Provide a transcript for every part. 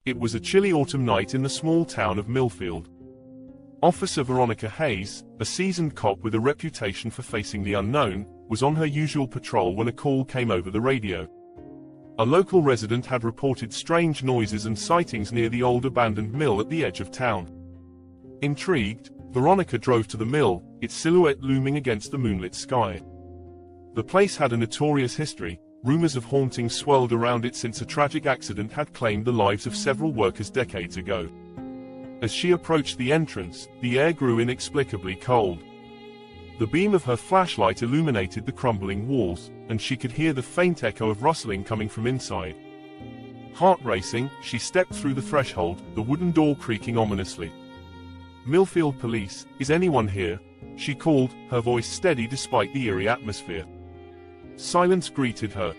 It was a chilly autumn night in the small town of Millfield. Officer Veronica Hayes, a seasoned cop with a reputation for facing the unknown, was on her usual patrol when a call came over the radio. A local resident had reported strange noises and sightings near the old abandoned mill at the edge of town. Intrigued, Veronica drove to the mill, its silhouette looming against the moonlit sky. The place had a notorious history. Rumors of hauntings swirled around it since a tragic accident had claimed the lives of several workers decades ago. As she approached the entrance, the air grew inexplicably cold. The beam of her flashlight illuminated the crumbling walls, and she could hear the faint echo of rustling coming from inside. Heart racing, she stepped through the threshold, the wooden door creaking ominously. "Millfield Police, is anyone here?" she called, her voice steady despite the eerie atmosphere. Silence greeted her.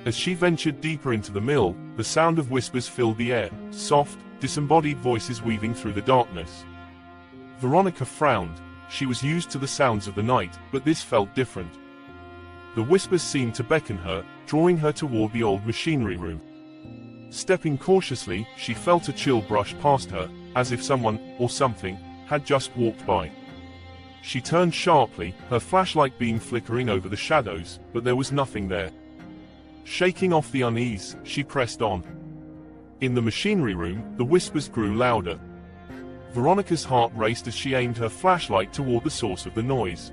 As she ventured deeper into the mill, the sound of whispers filled the air, soft, disembodied voices weaving through the darkness. Veronica frowned. She was used to the sounds of the night, but this felt different. The whispers seemed to beckon her, drawing her toward the old machinery room. Stepping cautiously, she felt a chill brush past her, as if someone, or something, had just walked by. She turned sharply, her flashlight beam flickering over the shadows, but there was nothing there. Shaking off the unease, she pressed on. In the machinery room, the whispers grew louder. Veronica's heart raced as she aimed her flashlight toward the source of the noise.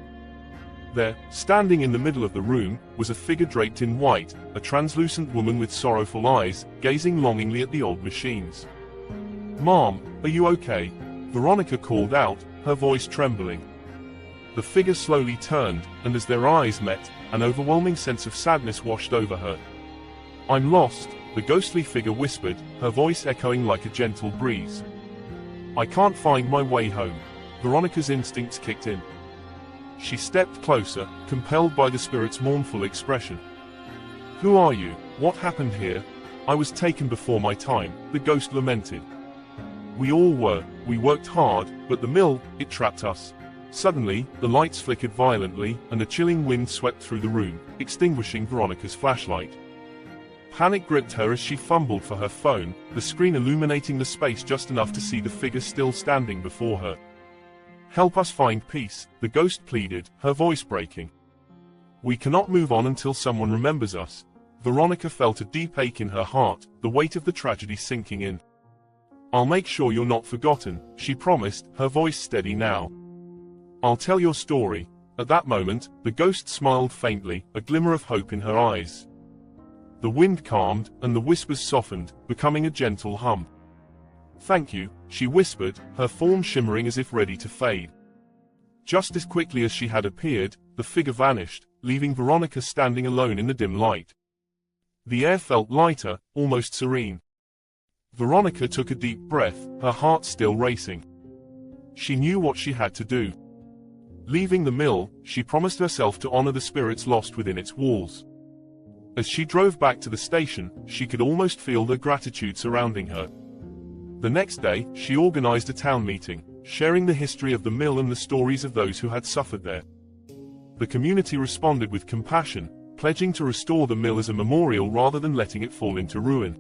There, standing in the middle of the room, was a figure draped in white, a translucent woman with sorrowful eyes, gazing longingly at the old machines. "Mom, are you okay?" Veronica called out, her voice trembling. The figure slowly turned, and as their eyes met, an overwhelming sense of sadness washed over her. "I'm lost," the ghostly figure whispered, her voice echoing like a gentle breeze. "I can't find my way home." Veronica's instincts kicked in. She stepped closer, compelled by the spirit's mournful expression. "Who are you? What happened here?" "I was taken before my time," the ghost lamented. "We all were. We worked hard, but the mill, it trapped us." Suddenly, the lights flickered violently, and a chilling wind swept through the room, extinguishing Veronica's flashlight. Panic gripped her as she fumbled for her phone, the screen illuminating the space just enough to see the figure still standing before her. "Help us find peace," the ghost pleaded, her voice breaking. "We cannot move on until someone remembers us." Veronica felt a deep ache in her heart, the weight of the tragedy sinking in. "I'll make sure you're not forgotten," she promised, her voice steady now. "I'll tell your story." At that moment, the ghost smiled faintly, a glimmer of hope in her eyes. The wind calmed, and the whispers softened, becoming a gentle hum. "Thank you," she whispered, her form shimmering as if ready to fade. Just as quickly as she had appeared, the figure vanished, leaving Veronica standing alone in the dim light. The air felt lighter, almost serene. Veronica took a deep breath, her heart still racing. She knew what she had to do. Leaving the mill, she promised herself to honor the spirits lost within its walls. As she drove back to the station, she could almost feel the gratitude surrounding her. The next day, she organized a town meeting, sharing the history of the mill and the stories of those who had suffered there. The community responded with compassion, pledging to restore the mill as a memorial rather than letting it fall into ruin.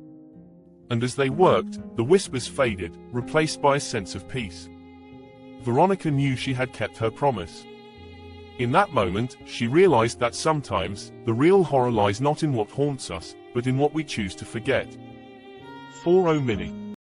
And as they worked, the whispers faded, replaced by a sense of peace. Veronica knew she had kept her promise. In that moment, she realized that sometimes, the real horror lies not in what haunts us, but in what we choose to forget. 4 Mini